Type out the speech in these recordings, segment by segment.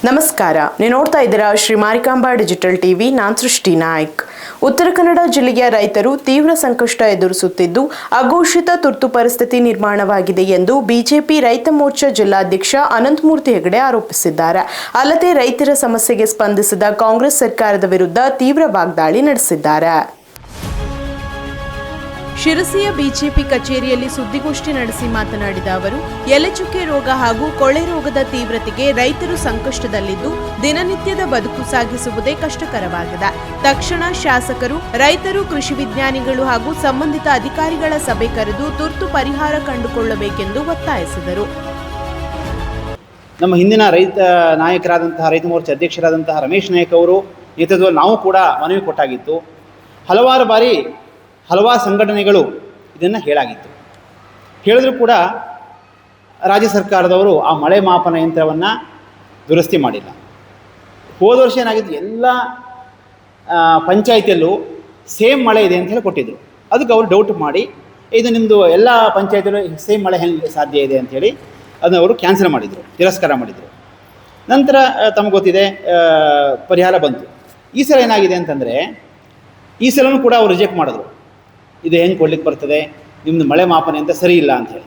ನಮಸ್ಕಾರ, ನೀವು ನೋಡ್ತಾ ಇದ್ದೀರಾ ಶ್ರೀ ಮಾರಿಕಾಂಬಾ ಡಿಜಿಟಲ್ ಟಿವಿ. ನಾನು ಸೃಷ್ಟಿ ನಾಯ್ಕ್. ಉತ್ತರ ಕನ್ನಡ ಜಿಲ್ಲೆಯ ರೈತರು ತೀವ್ರ ಸಂಕಷ್ಟ ಎದುರಿಸುತ್ತಿದ್ದು ಅಘೋಷಿತ ತುರ್ತು ಪರಿಸ್ಥಿತಿ ನಿರ್ಮಾಣವಾಗಿದೆ ಎಂದು ಬಿಜೆಪಿ ರೈತ ಮೋರ್ಚಾ ಜಿಲ್ಲಾಧ್ಯಕ್ಷ ಅನಂತಮೂರ್ತಿ ಹೆಗಡೆ ಆರೋಪಿಸಿದ್ದಾರೆ. ಅಲ್ಲದೆ ರೈತರ ಸಮಸ್ಯೆಗೆ ಸ್ಪಂದಿಸಿದ ಕಾಂಗ್ರೆಸ್ ಸರ್ಕಾರದ ವಿರುದ್ಧ ತೀವ್ರ ವಾಗ್ದಾಳಿ ನಡೆಸಿದ್ದಾರೆ. ಶಿರಸಿಯ ಬಿಜೆಪಿ ಕಚೇರಿಯಲ್ಲಿ ಸುದ್ದಿಗೋಷ್ಠಿ ನಡೆಸಿ ಮಾತನಾಡಿದ ಅವರು, ಎಲೆಚುಕ್ಕೆ ರೋಗ ಹಾಗೂ ಕೊಳೆ ರೋಗದ ತೀವ್ರತೆಗೆ ರೈತರು ಸಂಕಷ್ಟದಲ್ಲಿದ್ದು ದಿನನಿತ್ಯದ ಬದುಕು ಸಾಗಿಸುವುದೇ ಕಷ್ಟಕರವಾಗಿದೆ. ತಕ್ಷಣ ಶಾಸಕರು, ರೈತರು, ಕೃಷಿ ವಿಜ್ಞಾನಿಗಳು ಹಾಗೂ ಸಂಬಂಧಿತ ಅಧಿಕಾರಿಗಳ ಸಭೆ ಕರೆದು ತುರ್ತು ಪರಿಹಾರ ಕಂಡುಕೊಳ್ಳಬೇಕೆಂದು ಒತ್ತಾಯಿಸಿದರು. ನಮ್ಮ ಹಿಂದಿನ ರೈತ ನಾಯಕರಾದಂತಹ ರೈತ ಮೋರ್ಚಾ ಅಧ್ಯಕ್ಷರಾದಂತಹ ರಮೇಶ್ ನಾಯಕ್ ಅವರು ನೇತೃತ್ವದಲ್ಲಿ ನಾವು ಕೂಡ ಮನವಿ ಕೊಟ್ಟಾಗಿತ್ತು. ಹಲವಾರು ಬಾರಿ ಹಲವಾರು ಸಂಘಟನೆಗಳು ಇದನ್ನು ಹೇಳಿದ್ರು ಕೂಡ ರಾಜ್ಯ ಸರ್ಕಾರದವರು ಆ ಮಳೆ ಮಾಪನ ಯಂತ್ರವನ್ನು ದುರಸ್ತಿ ಮಾಡಿಲ್ಲ. ಹೋದ ವರ್ಷ ಏನಾಗಿತ್ತು, ಎಲ್ಲ ಪಂಚಾಯಿತಿಯಲ್ಲೂ ಸೇಮ್ ಮಳೆ ಇದೆ ಅಂತ ಹೇಳಿ ಕೊಟ್ಟಿದ್ದರು. ಅದಕ್ಕೆ ಅವರು ಡೌಟ್ ಮಾಡಿ ಇದು ನಿಮ್ಮದು ಎಲ್ಲ ಪಂಚಾಯಿತಿಯಲ್ಲೂ ಸೇಮ್ ಮಳೆ ಹೆಂಗೆ ಸಾಧ್ಯ ಇದೆ ಅಂಥೇಳಿ ಅದನ್ನು ಅವರು ಕ್ಯಾನ್ಸಲ್ ಮಾಡಿದರು, ತಿರಸ್ಕಾರ ಮಾಡಿದರು. ನಂತರ ತಮಗೆ ಗೊತ್ತಿದೆ ಪರಿಹಾರ ಬಂತು. ಈ ಸಲ ಏನಾಗಿದೆ ಅಂತಂದರೆ, ಈ ಸಲನೂ ಕೂಡ ಅವರು ರಿಜೆಕ್ಟ್ ಮಾಡಿದ್ರು. ಇದು ಹೆಂಗೆ ಕೊಡ್ಲಿಕ್ಕೆ ಬರ್ತದೆ, ನಿಮ್ಮದು ಮಳೆ ಮಾಪನ ಅಂತ ಸರಿ ಇಲ್ಲ ಅಂತ ಹೇಳಿ.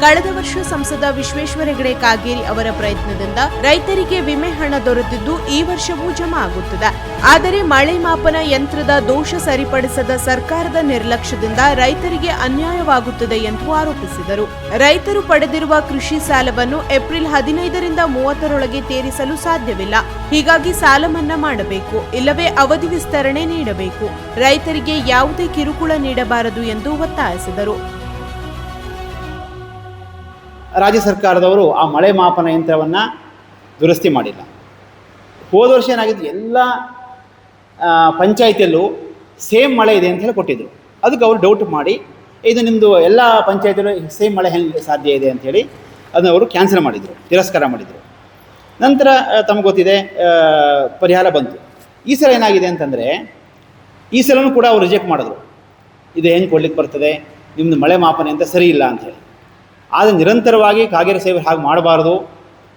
ಕಳೆದ ವರ್ಷ ಸಂಸದ ವಿಶ್ವೇಶ್ವರ ಹೆಗಡೆ ಕಾಗೇರಿ ಅವರ ಪ್ರಯತ್ನದಿಂದ ರೈತರಿಗೆ ವಿಮೆ ಹಣ ದೊರೆತಿದ್ದು ಈ ವರ್ಷವೂ ಜಮಾ ಆಗುತ್ತದೆ. ಆದರೆ ಮಳೆ ಮಾಪನ ಯಂತ್ರದ ದೋಷ ಸರಿಪಡಿಸದ ಸರ್ಕಾರದ ನಿರ್ಲಕ್ಷ್ಯದಿಂದ ರೈತರಿಗೆ ಅನ್ಯಾಯವಾಗುತ್ತದೆ ಎಂದು ಆರೋಪಿಸಿದರು. ರೈತರು ಪಡೆದಿರುವ ಕೃಷಿ ಸಾಲವನ್ನು ಏಪ್ರಿಲ್ 15ರಿಂದ 30ರೊಳಗೆ ತೀರಿಸಲು ಸಾಧ್ಯವಿಲ್ಲ. ಹೀಗಾಗಿ ಸಾಲ ಮನ್ನಾ ಮಾಡಬೇಕು, ಇಲ್ಲವೇ ಅವಧಿ ವಿಸ್ತರಣೆ ನೀಡಬೇಕು. ರೈತರಿಗೆ ಯಾವುದೇ ಕಿರುಕುಳ ನೀಡಬಾರದು ಎಂದು ಒತ್ತಾಯಿಸಿದರು. ರಾಜ್ಯ ಸರ್ಕಾರದವರು ಆ ಮಳೆ ಮಾಪನ ಯಂತ್ರವನ್ನು ದುರಸ್ತಿ ಮಾಡಿಲ್ಲ. ಹೋದ ವರ್ಷ ಏನಾಗಿತ್ತು, ಎಲ್ಲ ಪಂಚಾಯಿತಿಯಲ್ಲೂ ಸೇಮ್ ಮಳೆ ಇದೆ ಅಂತ ಹೇಳಿ ಕೊಟ್ಟಿದ್ದರು. ಅದಕ್ಕೆ ಅವರು ಡೌಟ್ ಮಾಡಿ ಇದು ನಿಮ್ಮದು ಎಲ್ಲ ಪಂಚಾಯಿತಿಯಲ್ಲೂ ಸೇಮ್ ಮಳೆ ಹೆಂಗೆ ಸಾಧ್ಯ ಇದೆ ಅಂಥೇಳಿ ಅದನ್ನು ಅವರು ಕ್ಯಾನ್ಸಲ್ ಮಾಡಿದರು, ತಿರಸ್ಕಾರ ಮಾಡಿದರು. ನಂತರ ತಮಗೆ ಗೊತ್ತಿದೆ ಪರಿಹಾರ ಬಂತು. ಈ ಸಲ ಏನಾಗಿದೆ ಅಂತಂದರೆ, ಈ ಸಲನೂ ಕೂಡ ಅವರು ರಿಜೆಕ್ಟ್ ಮಾಡಿದ್ರು. ಇದು ಹೆಂಗೆ ಕೊಡ್ಲಿಕ್ಕೆ ಬರ್ತದೆ, ನಿಮ್ಮದು ಮಳೆ ಮಾಪನ ಅಂತ ಸರಿ ಇಲ್ಲ ಅಂಥೇಳಿ. ಆದರೆ ನಿರಂತರವಾಗಿ ಕಾಗೇರಿ ಸಾಹೇಬರು ಹಾಗೆ ಮಾಡಬಾರ್ದು,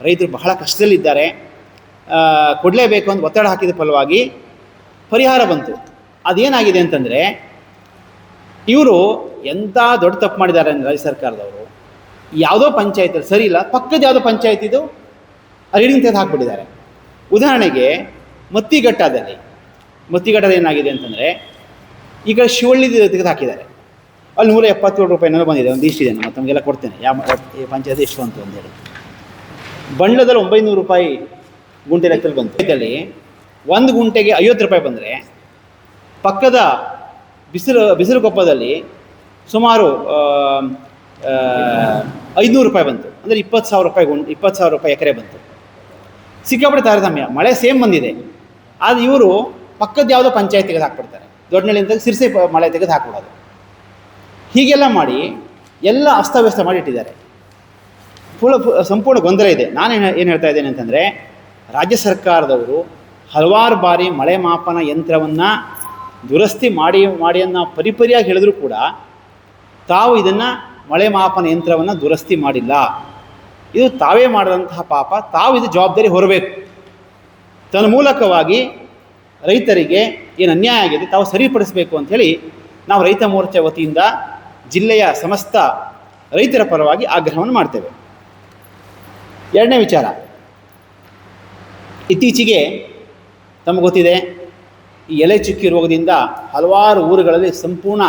ರೈತರು ಬಹಳ ಕಷ್ಟದಲ್ಲಿದ್ದಾರೆ, ಕೊಡಲೇಬೇಕು ಅಂತ ಒತ್ತಡ ಹಾಕಿದ ಫಲವಾಗಿ ಪರಿಹಾರ ಬಂತು. ಅದೇನಾಗಿದೆ ಅಂತಂದರೆ, ಇವರು ಎಂಥ ದೊಡ್ಡ ತಪ್ಪು ಮಾಡಿದ್ದಾರೆ ಅಂದರೆ ರಾಜ್ಯ ಸರ್ಕಾರದವರು, ಯಾವುದೋ ಪಂಚಾಯತಲ್ಲಿ ಸರಿ ಇಲ್ಲ, ಪಕ್ಕದ ಯಾವುದೋ ಪಂಚಾಯತಿದು ರೀಡಿಂಗ್ ತೆಗೆದು ಹಾಕ್ಬಿಟ್ಟಿದ್ದಾರೆ. ಉದಾಹರಣೆಗೆ ಮತ್ತಿಘಟ್ಟದ ಏನಾಗಿದೆ ಅಂತಂದರೆ, ಈಗ ಶಿವಳ್ಳಿದು ತೆಗೆದು ಹಾಕಿದ್ದಾರೆ. ಅಲ್ಲಿ 177 ರೂಪಾಯಿನೂ ಬಂದಿದೆ. ಒಂದು ಇಷ್ಟಿದೆ, ಮತ್ತು ನಮಗೆಲ್ಲ ಕೊಡ್ತೇನೆ ಯಾವ ಪಂಚಾಯತ್ ಎಷ್ಟು ಬಂತು ಅಂತೇಳಿ. ಬಂಡ್ಲದಲ್ಲಿ 900 ರೂಪಾಯಿ ಗುಂಟೆ ಲೆಕ್ಕದಲ್ಲಿ ಬಂತು. ಇದರಲ್ಲಿ 1 ಗುಂಟೆಗೆ 50 ರೂಪಾಯಿ ಬಂದರೆ, ಪಕ್ಕದ ಬಿಸಿರುಕೊಪ್ಪದಲ್ಲಿ ಸುಮಾರು 500 ರೂಪಾಯಿ ಬಂತು. ಅಂದರೆ 20,000 ರೂಪಾಯಿ ಎಕರೆ ಬಂತು. ಸಿಕ್ಕಾಪಟ್ಟೆ ತಾರತಮ್ಯ. ಮಳೆ ಸೇಮ್ ಬಂದಿದೆ, ಆದರೆ ಇವರು ಪಕ್ಕದ ಯಾವುದೋ ಪಂಚಾಯತ್ ತೆಗೆದು ಹಾಕ್ಬಿಡ್ತಾರೆ. ದೊಡ್ಡನಳ್ಳಿಯಿಂದ ಸಿರ್ಸಿ ಮಳೆ ತೆಗೆದು ಹಾಕ್ಬಿಡೋದು. ಹೀಗೆಲ್ಲ ಮಾಡಿ ಎಲ್ಲ ಅಸ್ತವ್ಯಸ್ತ ಮಾಡಿಟ್ಟಿದ್ದಾರೆ. ಸಂಪೂರ್ಣ ಗೊಂದಲ ಇದೆ. ಏನು ಹೇಳ್ತಾ ಇದ್ದೇನೆ ಅಂತಂದರೆ, ರಾಜ್ಯ ಸರ್ಕಾರದವರು ಹಲವಾರು ಬಾರಿ ಮಳೆ ಮಾಪನ ಯಂತ್ರವನ್ನು ದುರಸ್ತಿ ಮಾಡಿ ಅನ್ನೋ ಪರಿಪರಿಯಾಗಿ ಹೇಳಿದ್ರು ಕೂಡ ತಾವು ಇದನ್ನು ಮಳೆ ಮಾಪನ ಯಂತ್ರವನ್ನು ದುರಸ್ತಿ ಮಾಡಿಲ್ಲ. ಇದು ತಾವೇ ಮಾಡಿದಂತಹ ಪಾಪ, ತಾವು ಇದು ಜವಾಬ್ದಾರಿ ಹೊರಬೇಕು. ತನ್ನ ಮೂಲಕವಾಗಿ ರೈತರಿಗೆ ಏನು ಅನ್ಯಾಯ ಆಗಿದೆ ತಾವು ಸರಿಪಡಿಸಬೇಕು ಅಂಥೇಳಿ ನಾವು ರೈತ ಮೋರ್ಚಾ ವತಿಯಿಂದ ಜಿಲ್ಲೆಯ ಸಮಸ್ತ ರೈತರ ಪರವಾಗಿ ಆಗ್ರಹವನ್ನು ಮಾಡ್ತೇವೆ. ಎರಡನೇ ವಿಚಾರ, ಇತ್ತೀಚೆಗೆ ತಮಗೆ ಗೊತ್ತಿದೆ, ಈ ಎಲೆ ಚುಕ್ಕಿ ರೋಗದಿಂದ ಹಲವಾರು ಊರುಗಳಲ್ಲಿ ಸಂಪೂರ್ಣ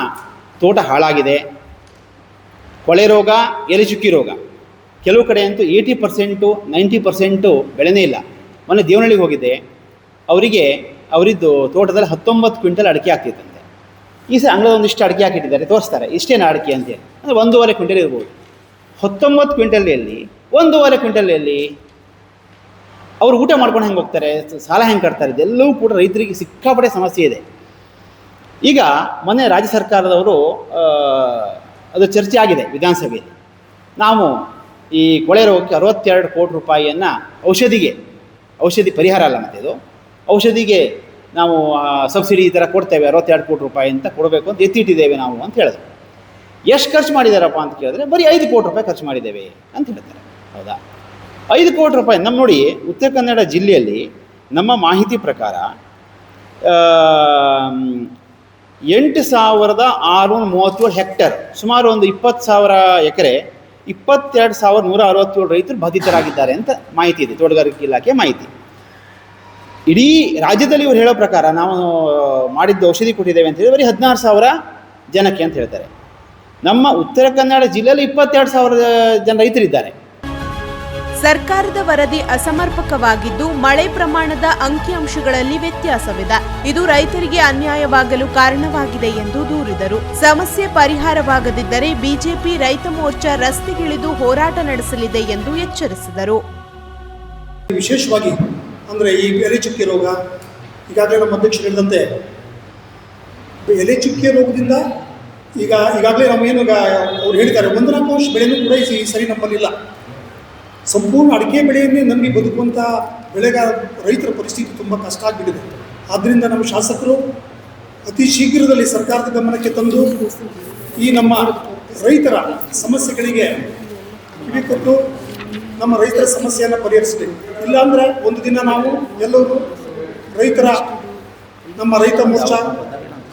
ತೋಟ ಹಾಳಾಗಿದೆ. ಕೊಳೆ ರೋಗ, ಎಲೆ ಚುಕ್ಕಿ ರೋಗ, ಕೆಲವು ಕಡೆ ಅಂತೂ 80%, 90% ಬೆಳೆನೇ ಇಲ್ಲ. ಮೊನ್ನೆ ದೇವನಹಳ್ಳಿಗೆ ಹೋಗಿದ್ದೆ, ಅವರಿದ್ದು ತೋಟದಲ್ಲಿ 19 ಕ್ವಿಂಟಲ್ ಅಡಿಕೆ ಆಗ್ತಿತ್ತಂತೆ. ಈ ಸಲ ಅಂಗಳದ ಒಂದಿಷ್ಟು ಅಡಿಕೆ ಹಾಕಿಟ್ಟಿದ್ದಾರೆ, ತೋರಿಸ್ತಾರೆ ಇಷ್ಟೇನು ಅಡಿಕೆ ಅಂತೇಳಿ. ಅಂದರೆ 1.5 ಕ್ವಿಂಟಲ್ ಇರ್ಬೋದು. 19 ಕ್ವಿಂಟಲಲ್ಲಿ 1.5 ಕ್ವಿಂಟಲಲ್ಲಿ ಅವರು ಊಟ ಮಾಡ್ಕೊಂಡು ಹೆಂಗೆ ಹೋಗ್ತಾರೆ, ಸಾಲ ಹೆಂಗೆ ಕಟ್ತಾರೆ, ಇದೆಲ್ಲವೂ ಕೂಡ ರೈತರಿಗೆ ಸಿಕ್ಕಾಪಟ್ಟೆ ಸಮಸ್ಯೆ ಇದೆ. ಈಗ ಮೊನ್ನೆ ರಾಜ್ಯ ಸರ್ಕಾರದವರು ಅದು ಚರ್ಚೆ ಆಗಿದೆ ವಿಧಾನಸಭೆಯಲ್ಲಿ. ನಾವು ಈ ಕೊಳೆ ರೋಗಕ್ಕೆ 62 ಕೋಟಿ ರೂಪಾಯಿಯನ್ನು ಔಷಧಿ ಪರಿಹಾರ ಅಲ್ಲ, ಮತ್ತು ಇದು ಔಷಧಿಗೆ ನಾವು ಸಬ್ಸಿಡಿ ಈ ಥರ ಕೊಡ್ತೇವೆ, 62 ಕೋಟಿ ರೂಪಾಯಿ ಅಂತ ಕೊಡಬೇಕು ಅಂತ ಎತ್ತಿಟ್ಟಿದ್ದೇವೆ ನಾವು ಅಂತ ಹೇಳಿದ್ರು. ಎಷ್ಟು ಖರ್ಚು ಮಾಡಿದ್ದಾರಪ್ಪ ಅಂತ ಕೇಳಿದ್ರೆ ಬರೀ 5 ಕೋಟಿ ರೂಪಾಯಿ ಖರ್ಚು ಮಾಡಿದ್ದೇವೆ ಅಂತ ಹೇಳ್ತಾರೆ. ಹೌದಾ? 5 ಕೋಟಿ ರೂಪಾಯಿ. ನಮ್ಮ ನೋಡಿ, ಉತ್ತರ ಕನ್ನಡ ಜಿಲ್ಲೆಯಲ್ಲಿ ನಮ್ಮ ಮಾಹಿತಿ ಪ್ರಕಾರ 8,637 ಹೆಕ್ಟೇರ್, ಸುಮಾರು ಒಂದು 20,000 ಎಕರೆ, 22,167 ರೈತರು ಬಾಧಿತರಾಗಿದ್ದಾರೆ ಅಂತ ಮಾಹಿತಿ ಇದೆ, ತೋಟಗಾರಿಕೆ ಇಲಾಖೆ ಮಾಹಿತಿ. ಇಡೀ ರಾಜ್ಯದಲ್ಲಿ ಇವರು ಹೇಳೋ ಪ್ರಕಾರ ನಾವು ಮಾಡಿದ್ದು ಔಷಧಿ ಕೊಟ್ಟಿದ್ದೇವೆ ಅಂತ ಹೇಳಿ ಬರೀ 16,000 ಜನಕ್ಕೆ ಅಂತ ಹೇಳ್ತಾರೆ. ನಮ್ಮ ಉತ್ತರ ಕನ್ನಡ ಜಿಲ್ಲೆಯಲ್ಲಿ 22,000 ಜನ ರೈತರಿದ್ದಾರೆ. ಸರ್ಕಾರದ ವರದಿ ಅಸಮರ್ಪಕವಾಗಿದ್ದು ಮಳೆ ಪ್ರಮಾಣದ ಅಂಕಿಅಂಶಗಳಲ್ಲಿ ವ್ಯತ್ಯಾಸವಿದೆ. ಇದು ರೈತರಿಗೆ ಅನ್ಯಾಯವಾಗಲು ಕಾರಣವಾಗಿದೆ ಎಂದು ದೂರಿದರು. ಸಮಸ್ಯೆ ಪರಿಹಾರವಾಗದಿದ್ದರೆ ಬಿಜೆಪಿ ರೈತ ಮೋರ್ಚಾ ರಸ್ತೆಗಿಳಿದು ಹೋರಾಟ ನಡೆಸಲಿದೆ ಎಂದು ಎಚ್ಚರಿಸಿದರು. ವಿಶೇಷವಾಗಿ ಅಂದರೆ ಈ ಎಲೆ ಚುಕ್ಕೆ ರೋಗ, ಈಗಾಗಲೇ ನಮ್ಮ ಅಧ್ಯಕ್ಷರು ಹೇಳಿದಂತೆ ಎಲೆ ಚುಕ್ಕೆ ರೋಗದಿಂದ ಈಗಾಗಲೇ ನಾವೇನು ಅವ್ರು ಹೇಳಿದ್ದಾರೆ, 1 ವರ್ಷ ಬೆಳೆಯೂ ಕೂಡ ಈ ಸರಿ ನಮ್ಮಲ್ಲಿಲ್ಲ. ಸಂಪೂರ್ಣ ಅಡಿಕೆ ಬೆಳೆಯನ್ನೇ ನಂಬಿ ಬದುಕುವಂಥ ರೈತರ ಪರಿಸ್ಥಿತಿ ತುಂಬ ಕಷ್ಟ ಆಗಿಬಿಟ್ಟಿದೆ. ಆದ್ದರಿಂದ ನಮ್ಮ ಶಾಸಕರು ಅತಿ ಶೀಘ್ರದಲ್ಲಿ ಸರ್ಕಾರದ ಗಮನಕ್ಕೆ ತಂದು ಈ ನಮ್ಮ ರೈತರ ಸಮಸ್ಯೆಗಳಿಗೆ ಕಿವಿ ಕೊಟ್ಟು ನಮ್ಮ ರೈತರ ಸಮಸ್ಯೆಯನ್ನು ಪರಿಹರಿಸಬೇಕು. ಇಲ್ಲಾಂದರೆ ಒಂದು ದಿನ ನಾವು ಎಲ್ಲರೂ ನಮ್ಮ ರೈತ ಮೋರ್ಚಾ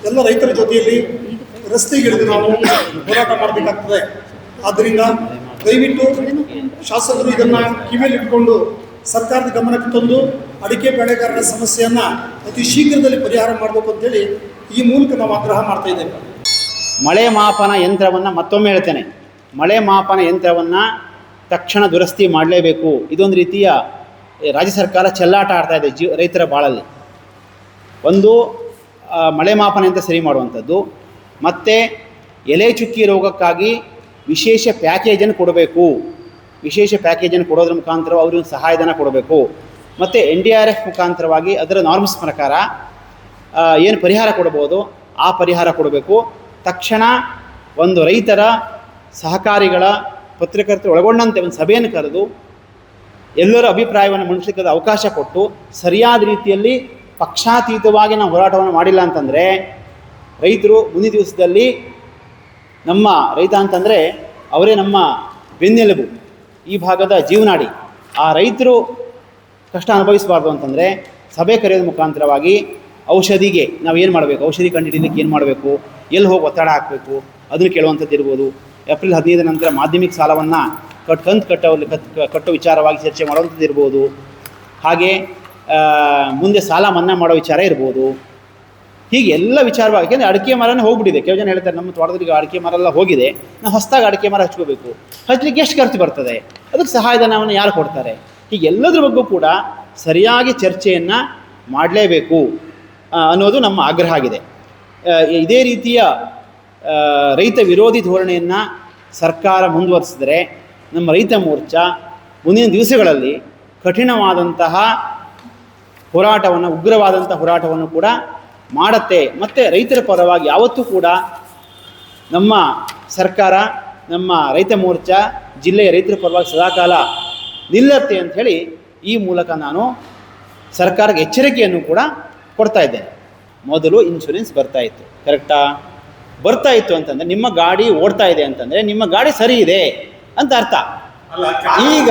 ಎಲ್ಲ ರೈತರ ಜೊತೆಯಲ್ಲಿ ರಸ್ತೆಗಿಳಿದು ನಾವು ಹೋರಾಟ ಮಾಡಬೇಕಾಗ್ತದೆ. ಆದ್ದರಿಂದ ದಯವಿಟ್ಟು ಶಾಸಕರು ಇದನ್ನು ಕಿವಿಯಲ್ಲಿ ಇಟ್ಕೊಂಡು ಸರ್ಕಾರದ ಗಮನಕ್ಕೆ ತಂದು ಅಡಿಕೆ ಬೆಳೆಗಾರರ ಸಮಸ್ಯೆಯನ್ನು ಅತಿ ಶೀಘ್ರದಲ್ಲಿ ಪರಿಹಾರ ಮಾಡಬೇಕು ಅಂತೇಳಿ ಈ ಮೂಲಕ ನಾವು ಆಗ್ರಹ ಮಾಡ್ತಾ ಇದ್ದೇವೆ. ಮಳೆ ಮಾಪನ ಯಂತ್ರವನ್ನು ಮತ್ತೊಮ್ಮೆ ಹೇಳ್ತೇನೆ, ಮಳೆ ಮಾಪನ ಯಂತ್ರವನ್ನು ತಕ್ಷಣ ದುರಸ್ತಿ ಮಾಡಲೇಬೇಕು. ಇದೊಂದು ರೀತಿಯ ರಾಜ್ಯ ಸರ್ಕಾರ ಚೆಲ್ಲಾಟ ಆಡ್ತಾ ಇದೆ ರೈತರ ಬಾಳಲ್ಲಿ. ಒಂದು ಮಳೆ ಮಾಪನ ಯಂತ್ರ ಸರಿ ಮಾಡುವಂಥದ್ದು, ಮತ್ತು ಎಲೆ ಚುಕ್ಕಿ ರೋಗಕ್ಕಾಗಿ ವಿಶೇಷ ಪ್ಯಾಕೇಜನ್ನು ಕೊಡಬೇಕು. ವಿಶೇಷ ಪ್ಯಾಕೇಜನ್ನು ಕೊಡೋದ್ರ ಮುಖಾಂತರ ಅವ್ರಿಗೆ ಸಹಾಯಧನ ಕೊಡಬೇಕು. ಮತ್ತು NDRF ಮುಖಾಂತರವಾಗಿ ಅದರ ನಾರ್ಮ್ಸ್ ಪ್ರಕಾರ ಏನು ಪರಿಹಾರ ಕೊಡ್ಬೋದು ಆ ಪರಿಹಾರ ಕೊಡಬೇಕು. ತಕ್ಷಣ ಒಂದು ರೈತರ ಸಹಕಾರಿಗಳ ಪತ್ರಕರ್ತರು ಒಳಗೊಂಡಂತೆ ಒಂದು ಸಭೆಯನ್ನು ಕರೆದು ಎಲ್ಲರ ಅಭಿಪ್ರಾಯವನ್ನು ಮಂಡಿಸಲಿಕ್ಕೆ ಅವಕಾಶ ಕೊಟ್ಟು ಸರಿಯಾದ ರೀತಿಯಲ್ಲಿ ಪಕ್ಷಾತೀತವಾಗಿ ನಾವು ಹೋರಾಟವನ್ನು ಮಾಡಿಲ್ಲ ಅಂತಂದರೆ ರೈತರು ಮುಂದಿನ ದಿವಸದಲ್ಲಿ, ನಮ್ಮ ರೈತ ಅಂತಂದರೆ ಅವರೇ ನಮ್ಮ ಬೆನ್ನೆಲುಬು, ಈ ಭಾಗದ ಜೀವನಾಡಿ. ಆ ರೈತರು ಕಷ್ಟ ಅನುಭವಿಸಬಾರ್ದು ಅಂತಂದರೆ ಸಭೆ ಕರೆಯೋದ್ರ ಮುಖಾಂತರವಾಗಿ ಔಷಧಿಗೆ ನಾವು ಏನು ಮಾಡಬೇಕು, ಔಷಧಿ ಕಂಡುಹಿಡಿಯಲಿಕ್ಕೆ ಏನು ಮಾಡಬೇಕು, ಎಲ್ಲಿ ಹೋಗಿ ಒತ್ತಡ ಹಾಕಬೇಕು ಅದನ್ನು ಕೇಳುವಂಥದ್ದು ಇರ್ಬೋದು. ಏಪ್ರಿಲ್ 15 ನಂತರ ಮಾಧ್ಯಮಿಕ ಸಾಲವನ್ನು ಕಟ್ಟೋ ವಿಚಾರವಾಗಿ ಚರ್ಚೆ ಮಾಡುವಂಥದ್ದು ಇರ್ಬೋದು. ಹಾಗೆ ಮುಂದೆ ಸಾಲ ಮನ್ನಾ ಮಾಡೋ ವಿಚಾರ ಇರ್ಬೋದು. ಹೀಗೆ ಎಲ್ಲ ವಿಚಾರವಾಗಿ, ಯಾಕೆಂದರೆ ಅಡಿಕೆ ಮರನೇ ಹೋಗ್ಬಿಟ್ಟಿದೆ. ಕೆಲವು ಜನ ಹೇಳ್ತಾರೆ ನಮ್ಮ ತೋಟದಲ್ಲಿ ಅಡಿಕೆ ಮರ ಎಲ್ಲ ಹೋಗಿದೆ, ನಾವು ಹೊಸದಾಗಿ ಅಡಿಕೆ ಮರ ಹಚ್ಕೋಬೇಕು. ಹಚ್ಚಲಿಕ್ಕೆ ಎಷ್ಟು ಖರ್ಚು ಬರ್ತದೆ, ಅದಕ್ಕೆ ಸಹಾಯಧನವನ್ನು ಯಾರು ಕೊಡ್ತಾರೆ? ಹೀಗೆಲ್ಲದ್ರ ಬಗ್ಗೂ ಕೂಡ ಸರಿಯಾಗಿ ಚರ್ಚೆಯನ್ನು ಮಾಡಲೇಬೇಕು ಅನ್ನೋದು ನಮ್ಮ ಆಗ್ರಹ ಆಗಿದೆ. ಇದೇ ರೀತಿಯ ರೈತ ವಿರೋಧಿ ಧೋರಣೆಯನ್ನು ಸರ್ಕಾರ ಮುಂದುವರಿಸಿದರೆ ನಮ್ಮ ರೈತ ಮೋರ್ಚಾ ಮುಂದಿನ ದಿವಸಗಳಲ್ಲಿ ಕಠಿಣವಾದಂತಹ ಹೋರಾಟವನ್ನು, ಉಗ್ರವಾದಂಥ ಹೋರಾಟವನ್ನು ಕೂಡ ಮಾಡುತ್ತೆ. ಮತ್ತು ರೈತರ ಪರವಾಗಿ ಯಾವತ್ತೂ ಕೂಡ ನಮ್ಮ ಸರ್ಕಾರ, ನಮ್ಮ ರೈತ ಮೋರ್ಚಾ ಜಿಲ್ಲೆಯ ರೈತರ ಪರವಾಗಿ ಸದಾಕಾಲ ನಿಲ್ಲತ್ತೆ ಅಂಥೇಳಿ ಈ ಮೂಲಕ ನಾನು ಸರ್ಕಾರಕ್ಕೆ ಎಚ್ಚರಿಕೆಯನ್ನು ಕೂಡ ಕೊಡ್ತಾ ಇದ್ದೇನೆ. ಮೊದಲು ಇನ್ಶೂರೆನ್ಸ್ ಬರ್ತಾಯಿತ್ತು, ಕರೆಕ್ಟಾ? ಬರ್ತಾಯಿತ್ತು ಅಂತಂದರೆ ನಿಮ್ಮ ಗಾಡಿ ಓಡ್ತಾ ಇದೆ ಅಂತಂದರೆ ನಿಮ್ಮ ಗಾಡಿ ಸರಿ ಇದೆ ಅಂತ ಅರ್ಥ. ಈಗ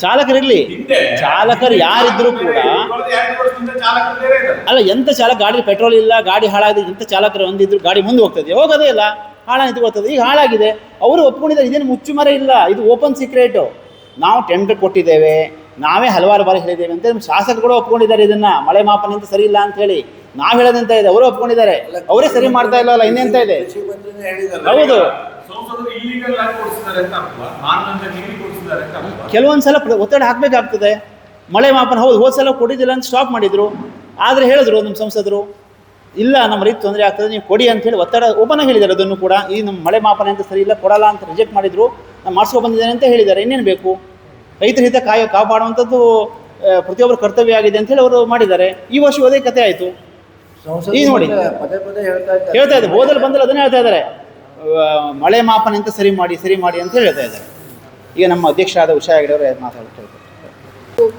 ಚಾಲಕರಿರಲಿ, ಚಾಲಕರು ಯಾರಿದ್ರೂ ಕೂಡ ಅಲ್ಲ, ಎಂಥ ಚಾಲಕ ಗಾಡಿ ಪೆಟ್ರೋಲ್ ಇಲ್ಲ, ಗಾಡಿ ಹಾಳಾಗಿದೆ, ಎಂಥ ಚಾಲಕರು ಒಂದಿದ್ರು ಗಾಡಿ ಮುಂದೆ ಹೋಗ್ತದೆ, ಹೋಗೋದೇ ಇಲ್ಲ, ನಿಂತ್ಕೊಳ್ತದೆ. ಈಗ ಹಾಳಾಗಿದೆ, ಅವರು ಒಪ್ಕೊಂಡಿದ್ದಾರೆ. ಇದೇನು ಮುಚ್ಚುಮರೆ ಇಲ್ಲ, ಇದು ಓಪನ್ ಸೀಕ್ರೆಟು. ನಾವು ಟೆಂಡರ್ ಕೊಟ್ಟಿದ್ದೇವೆ, ನಾವೇ ಹಲವಾರು ಬಾರಿ ಹೇಳಿದ್ದೇವೆ ಅಂತ ನಮ್ಮ ಶಾಸಕರು ಒಪ್ಕೊಂಡಿದ್ದಾರೆ. ಇದನ್ನು ಮಳೆ ಮಾಪನ ಅಂತ ಸರಿ ಇಲ್ಲ ಅಂತ ಹೇಳಿ ನಾವು ಹೇಳೋದಂತ ಇದೆ, ಅವರು ಒಪ್ಕೊಂಡಿದ್ದಾರೆ. ಅವರೇ ಸರಿ ಮಾಡ್ತಾ ಇಲ್ಲವಲ್ಲ, ಇನ್ನೆಂತ ಇದೆ? ಹೌದು, ಕೆಲವೊಂದು ಸಲ ಒತ್ತಡ ಹಾಕಬೇಕಾಗ್ತದೆ. ಮಳೆ ಮಾಪನ ಹೌದು, ಹೋದ ಸಲ ಕೊಟ್ಟಿದ್ದಿಲ್ಲ ಅಂತ ಸ್ಟಾಪ್ ಮಾಡಿದರು. ಆದರೆ ಹೇಳಿದ್ರು ನಮ್ಮ ಸಂಸದರು, ಇಲ್ಲ ನಮ್ಮ ರೈತ ತೊಂದರೆ ಆಗ್ತದೆ, ನೀವು ಕೊಡಿ ಅಂತೇಳಿ ಒತ್ತಡ ಓಪನ್ ಆಗಿ ಹೇಳಿದ್ದಾರೆ. ಅದನ್ನು ಕೂಡ ಈ ನಮ್ಮ ಮಳೆ ಮಾಪನ ಅಂತ ಸರಿ ಇಲ್ಲ, ಕೊಡಲ್ಲ ಅಂತ ರಿಜೆಕ್ಟ್ ಮಾಡಿದರು. ನಾನು ಮಾಡಿಸ್ಕೊ ಬಂದಿದ್ದೇನೆ ಅಂತ ಹೇಳಿದ್ದಾರೆ. ಇನ್ನೇನು ಬೇಕು? ರೈತರ ಹಿತ ಕಾಪಾಡುವಂಥದ್ದು ಪ್ರತಿಯೊಬ್ಬರ ಕರ್ತವ್ಯ ಆಗಿದೆ ಅಂತೇಳಿ ಅವರು ಮಾಡಿದ್ದಾರೆ. ಈ ವರ್ಷ ಅದೇ ಕಥೆ ಆಯಿತು. ಈಗ ನೋಡಿ ಹೇಳ್ತಾ ಇದ್ದಾರೆ, ಹೋದಲ್ಲಿ ಬಂದಲ್ಲಿ ಅದನ್ನೇ ಹೇಳ್ತಾ ಇದ್ದಾರೆ, ಮಳೆ ಮಾಪನ ಅಂತ ಸರಿ ಮಾಡಿ ಅಂತ ಹೇಳ್ತಾ ಇದ್ದಾರೆ. ಈಗ ನಮ್ಮ ಅಧ್ಯಕ್ಷರಾದ ಉಷಾ ಹೆಗಡೆ ಅವರು ಮಾತಾಡ್ತಾರೆ.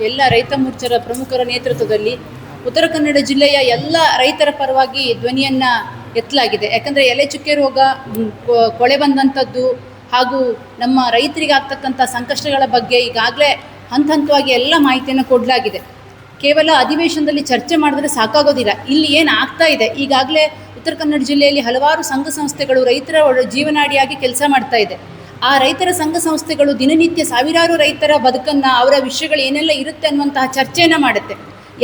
ಎಲ್ಲ ರೈತ ಮೋರ್ಚಾದ ಪ್ರಮುಖರ ನೇತೃತ್ವದಲ್ಲಿ ಉತ್ತರ ಕನ್ನಡ ಜಿಲ್ಲೆಯ ಎಲ್ಲ ರೈತರ ಪರವಾಗಿ ಧ್ವನಿಯನ್ನು ಎತ್ತಲಾಗಿದೆ. ಯಾಕಂದರೆ ಎಲೆ ಚುಕ್ಕೆ ರೋಗ, ಕೊಳೆ ಬಂದಂಥದ್ದು, ಹಾಗೂ ನಮ್ಮ ರೈತರಿಗೆ ಆಗ್ತಕ್ಕಂಥ ಸಂಕಷ್ಟಗಳ ಬಗ್ಗೆ ಈಗಾಗಲೇ ಹಂತ ಹಂತವಾಗಿ ಎಲ್ಲ ಮಾಹಿತಿಯನ್ನು ಕೊಡಲಾಗಿದೆ. ಕೇವಲ ಅಧಿವೇಶನದಲ್ಲಿ ಚರ್ಚೆ ಮಾಡಿದ್ರೆ ಸಾಕಾಗೋದಿಲ್ಲ. ಇಲ್ಲಿ ಏನು ಆಗ್ತಾ ಇದೆ, ಈಗಾಗಲೇ ಉತ್ತರ ಕನ್ನಡ ಜಿಲ್ಲೆಯಲ್ಲಿ ಹಲವಾರು ಸಂಘ ಸಂಸ್ಥೆಗಳು ರೈತರ ಜೀವನಾಡಿಯಾಗಿ ಕೆಲಸ ಮಾಡ್ತಾ ಇದೆ. ಆ ರೈತರ ಸಂಘ ಸಂಸ್ಥೆಗಳು ದಿನನಿತ್ಯ ಸಾವಿರಾರು ರೈತರ ಬದುಕನ್ನು, ಅವರ ವಿಷಯಗಳು ಏನೆಲ್ಲ ಇರುತ್ತೆ ಅನ್ನುವಂತಹ ಚರ್ಚೆಯನ್ನು ಮಾಡುತ್ತೆ.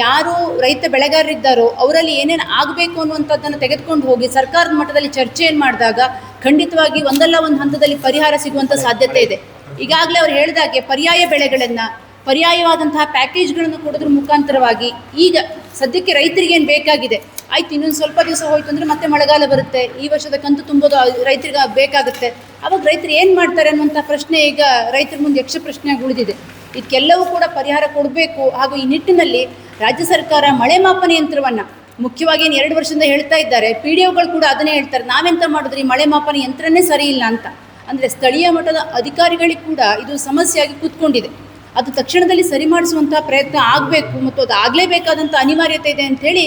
ಯಾರು ರೈತ ಬೆಳೆಗಾರರಿದ್ದಾರೋ ಅವರಲ್ಲಿ ಏನೇನು ಆಗಬೇಕು ಅನ್ನುವಂಥದ್ದನ್ನು ತೆಗೆದುಕೊಂಡು ಹೋಗಿ ಸರ್ಕಾರದ ಮಟ್ಟದಲ್ಲಿ ಚರ್ಚೆಯನ್ನು ಮಾಡಿದಾಗ ಖಂಡಿತವಾಗಿ ಒಂದಲ್ಲ ಒಂದು ಹಂತದಲ್ಲಿ ಪರಿಹಾರ ಸಿಗುವಂಥ ಸಾಧ್ಯತೆ ಇದೆ. ಈಗಾಗಲೇ ಅವ್ರು ಹೇಳಿದಾಗೆ ಪರ್ಯಾಯ ಬೆಳೆಗಳನ್ನು, ಪರ್ಯಾಯವಾದಂತಹ ಪ್ಯಾಕೇಜ್ಗಳನ್ನು ಕೊಡೋದ್ರ ಮುಖಾಂತರವಾಗಿ ಈಗ ಸದ್ಯಕ್ಕೆ ರೈತರಿಗೆ ಏನು ಬೇಕಾಗಿದೆ, ಆಯ್ತು ಇನ್ನೊಂದು ಸ್ವಲ್ಪ ದಿವಸ ಹೋಯ್ತು ಅಂದರೆ ಮತ್ತೆ ಮಳೆಗಾಲ ಬರುತ್ತೆ, ಈ ವರ್ಷದ ಕಂತು ತುಂಬೋದು ರೈತರಿಗೆ ಬೇಕಾಗುತ್ತೆ, ಅವಾಗ ರೈತರು ಏನು ಮಾಡ್ತಾರೆ ಅನ್ನುವಂಥ ಪ್ರಶ್ನೆ ಈಗ ರೈತರ ಮುಂದೆ ಯಕ್ಷ ಪ್ರಶ್ನೆಯಾಗಿ ಉಳಿದಿದೆ. ಇದಕ್ಕೆಲ್ಲವೂ ಕೂಡ ಪರಿಹಾರ ಕೊಡಬೇಕು. ಹಾಗೂ ಈ ನಿಟ್ಟಿನಲ್ಲಿ ರಾಜ್ಯ ಸರ್ಕಾರ ಮಳೆ ಮಾಪನ ಯಂತ್ರವನ್ನು ಮುಖ್ಯವಾಗಿ ಏನು 2 ವರ್ಷದಿಂದ ಹೇಳ್ತಾ ಇದ್ದಾರೆ, PDOಗಳು ಕೂಡ ಅದನ್ನೇ ಹೇಳ್ತಾರೆ, ನಾವೆಂತ ಮಾಡಿದ್ರಿ ಮಳೆ ಮಾಪನ ಯಂತ್ರನೇ ಸರಿ ಇಲ್ಲ ಅಂತ. ಅಂದರೆ ಸ್ಥಳೀಯ ಮಟ್ಟದ ಅಧಿಕಾರಿಗಳಿಗೆ ಕೂಡ ಇದು ಸಮಸ್ಯೆಯಾಗಿ ಕೂತ್ಕೊಂಡಿದೆ. ಅದು ತಕ್ಷಣದಲ್ಲಿ ಸರಿ ಮಾಡಿಸುವಂತಹ ಪ್ರಯತ್ನ ಆಗಬೇಕು ಮತ್ತು ಅದು ಆಗಲೇಬೇಕಾದಂಥ ಅನಿವಾರ್ಯತೆ ಇದೆ ಅಂಥೇಳಿ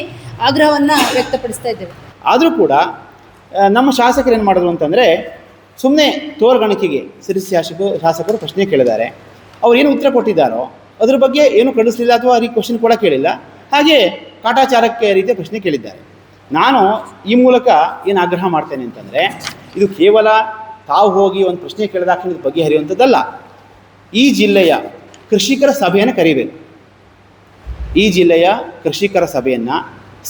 ಆಗ್ರಹವನ್ನು ವ್ಯಕ್ತಪಡಿಸ್ತಾ ಇದ್ದೇವೆ. ಆದರೂ ಕೂಡ ನಮ್ಮ ಶಾಸಕರು ಏನು ಮಾಡಿದ್ರು ಅಂತಂದರೆ, ಸುಮ್ಮನೆ ತೋರ್ಗಣಿಕೆಗೆ ಸಿರಿಸಿ ಶಾಸಕರು ಪ್ರಶ್ನೆ ಕೇಳಿದ್ದಾರೆ. ಅವ್ರು ಏನು ಉತ್ತರ ಕೊಟ್ಟಿದ್ದಾರೋ ಅದ್ರ ಬಗ್ಗೆ ಏನು ಖಂಡಿಸಲಿಲ್ಲ ಅಥವಾ ಅವ್ರಿಗೆ ಕ್ವಶನ್ ಕೂಡ ಕೇಳಿಲ್ಲ. ಹಾಗೆ ಕಾಟಾಚಾರಕ್ಕೆ ರೀತಿಯ ಪ್ರಶ್ನೆ ಕೇಳಿದ್ದಾರೆ. ನಾನು ಈ ಮೂಲಕ ಏನು ಆಗ್ರಹ ಮಾಡ್ತೇನೆ ಅಂತಂದರೆ, ಇದು ಕೇವಲ ತಾವು ಹೋಗಿ ಒಂದು ಪ್ರಶ್ನೆ ಕೇಳಿದಾಕ್ಷಣ ಇದು ಬಗೆಹರಿಯುವಂಥದ್ದಲ್ಲ. ಈ ಜಿಲ್ಲೆಯ ಕೃಷಿಕರ ಸಭೆಯನ್ನು ಕರೀಬೇಕು. ಈ ಜಿಲ್ಲೆಯ ಕೃಷಿಕರ ಸಭೆಯನ್ನು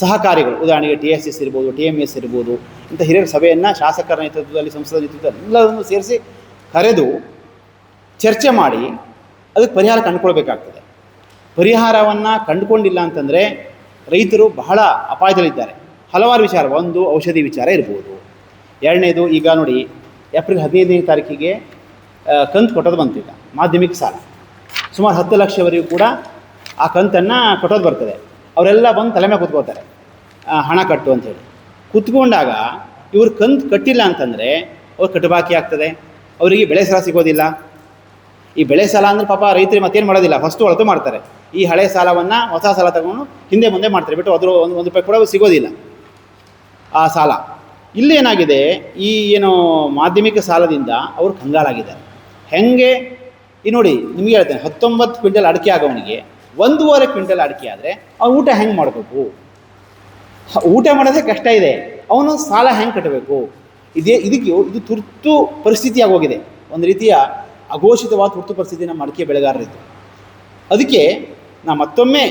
ಸಹಕಾರಿಗಳು, ಉದಾಹರಣೆಗೆ TSS ಇರ್ಬೋದು, TMS ಇರ್ಬೋದು, ಇಂಥ ಹಿರಿಯರ ಸಭೆಯನ್ನು ಶಾಸಕರ ನೇತೃತ್ವದಲ್ಲಿ, ಸಂಸದರ ನೇತೃತ್ವದಲ್ಲಿ ಎಲ್ಲವನ್ನು ಸೇರಿಸಿ ಕರೆದು ಚರ್ಚೆ ಮಾಡಿ ಅದಕ್ಕೆ ಪರಿಹಾರ ಕಂಡುಕೊಳ್ಬೇಕಾಗ್ತದೆ. ಪರಿಹಾರವನ್ನು ಕಂಡುಕೊಂಡಿಲ್ಲ ಅಂತಂದರೆ ರೈತರು ಬಹಳ ಅಪಾಯದಲ್ಲಿದ್ದಾರೆ. ಹಲವಾರು ವಿಚಾರ, ಒಂದು ಔಷಧಿ ವಿಚಾರ ಇರ್ಬೋದು, ಎರಡನೇದು ಈಗ ನೋಡಿ ಏಪ್ರಿಲ್ 15ನೇ ತಾರೀಕಿಗೆ ಕಂತು ಕೊಟ್ಟೋದು ಬಂತು. ಈಗ ಮಾಧ್ಯಮಿಕ ಸಾಲ ಸುಮಾರು 10 ಲಕ್ಷವರೆಗೂ ಕೂಡ ಆ ಕಂತನ್ನು ಕೊಟ್ಟೋದು ಬರ್ತದೆ. ಅವರೆಲ್ಲ ಬಂದು ತಲೆ ಮೇಲೆ ಕೂತ್ಕೋತಾರೆ, ಹಣ ಕಟ್ಟು ಅಂಥೇಳಿ. ಕೂತ್ಕೊಂಡಾಗ ಇವರು ಕಂತು ಕಟ್ಟಿಲ್ಲ ಅಂತಂದರೆ ಅವ್ರು ಕಟ್ಟಬಾಕಿ ಆಗ್ತದೆ, ಅವರಿಗೆ ಬೆಳೆ ಸಾಲ ಸಿಗೋದಿಲ್ಲ. ಈ ಬೆಳೆ ಸಾಲ ಅಂದರೆ ಪಾಪ ರೈತರಿಗೆ ಮತ್ತೇನು ಮಾಡೋದಿಲ್ಲ, ಫಸ್ಟು ಅಳತೆ ಮಾಡ್ತಾರೆ. ಈ ಹಳೆ ಸಾಲವನ್ನು ಹೊಸ ಸಾಲ ತಗೊಂಡು ಹಿಂದೆ ಮುಂದೆ ಮಾಡ್ತಾರೆ, ಬಿಟ್ಟು ಅದ್ರ ಒಂದು ರೂಪಾಯಿ ಕೂಡ ಸಿಗೋದಿಲ್ಲ ಆ ಸಾಲ. ಇಲ್ಲೇನಾಗಿದೆ, ಈ ಏನು ಮಾಧ್ಯಮಿಕ ಸಾಲದಿಂದ ಅವರು ಕಂಗಾಲಾಗಿದ್ದಾರೆ. ಹೆಂಗೆ ಈ ನೋಡಿ ನಿಮಗೆ ಹೇಳ್ತೇನೆ, 19 ಕ್ವಿಂಟಲ್ ಅಡಿಕೆ ಆಗೋವನಿಗೆ 1.5 ಕ್ವಿಂಟಲ್ ಅಡಿಕೆ ಆದರೆ ಅವ್ನು ಊಟ ಹೆಂಗೆ ಮಾಡಬೇಕು? ಊಟ ಮಾಡೋದೇ ಕಷ್ಟ ಇದೆ, ಅವನು ಸಾಲ ಹೆಂಗೆ ಕಟ್ಟಬೇಕು? ಇದು ತುರ್ತು ಪರಿಸ್ಥಿತಿ ಆಗೋಗಿದೆ. ಒಂದು ರೀತಿಯ ಅಘೋಷಿತವಾದ ತುರ್ತು ಪರಿಸ್ಥಿತಿ ನಮ್ಮ ಅಡಿಕೆ ಬೆಳೆಗಾರರಿದ್ದು. ಅದಕ್ಕೆ ನಾನು ಮತ್ತೊಮ್ಮೆ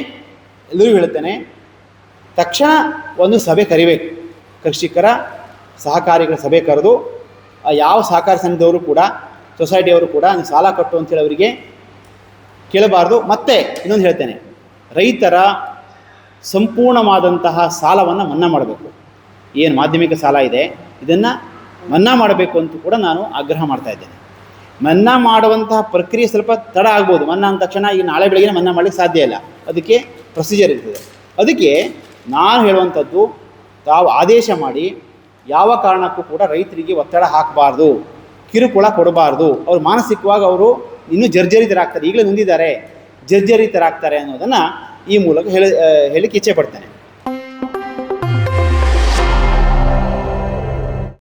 ಎಲ್ಲರಿಗೂ ಹೇಳ್ತೇನೆ, ತಕ್ಷಣ ಒಂದು ಸಭೆ ಕರಿಬೇಕು. ಕೃಷಿಕರ ಸಹಕಾರಿಗಳ ಸಭೆ ಕರೆದು ಯಾವ ಸಹಕಾರಿ ಸಂಘದವರು ಕೂಡ, ಸೊಸೈಟಿಯವರು ಕೂಡ ನೀವು ಸಾಲ ಕಟ್ಟು ಅಂತೇಳಿ ಅವರಿಗೆ ಕೇಳಬಾರ್ದು. ಮತ್ತು ಇನ್ನೊಂದು ಹೇಳ್ತೇನೆ, ರೈತರ ಸಂಪೂರ್ಣವಾದಂತಹ ಸಾಲವನ್ನು ಮನ್ನಾ ಮಾಡಬೇಕು. ಏನು ಮಾಧ್ಯಮಿಕ ಸಾಲ ಇದೆ ಇದನ್ನು ಮನ್ನಾ ಮಾಡಬೇಕು ಅಂತ ಕೂಡ ನಾನು ಆಗ್ರಹ ಮಾಡ್ತಾ ಇದ್ದೇನೆ. ಮನ್ನಾ ಮಾಡುವಂತಹ ಪ್ರಕ್ರಿಯೆ ಸ್ವಲ್ಪ ತಡ ಆಗ್ಬೋದು. ಮನ್ನಾ ಅಂದ ತಕ್ಷಣ ಈಗ ನಾಳೆ ಬೆಳಗ್ಗೆ ಮನ್ನಾ ಮಾಡಲಿಕ್ಕೆ ಸಾಧ್ಯ ಇಲ್ಲ, ಅದಕ್ಕೆ ಪ್ರೊಸೀಜರ್ ಇರ್ತದೆ. ಅದಕ್ಕೆ ನಾನು ಹೇಳುವಂಥದ್ದು, ತಾವು ಆದೇಶ ಮಾಡಿ ಯಾವ ಕಾರಣಕ್ಕೂ ಕೂಡ ರೈತರಿಗೆ ಒತ್ತಡ ಹಾಕಬಾರ್ದು, ಕಿರುಕುಳ ಕೊಡಬಾರ್ದು. ಅವರು ಮಾನಸಿಕವಾಗಿ ಅವರು ಇನ್ನೂ ಜರ್ಜರಿತರಾಗ್ತಾರೆ, ಈಗಲೇ ನೊಂದಿದ್ದಾರೆ, ಜರ್ಜರಿತರಾಗ್ತಾರೆ ಅನ್ನೋದನ್ನು ಈ ಮೂಲಕ ಹೇಳಿಕ್ಕೆ ಇಚ್ಛೆ ಪಡ್ತೇನೆ.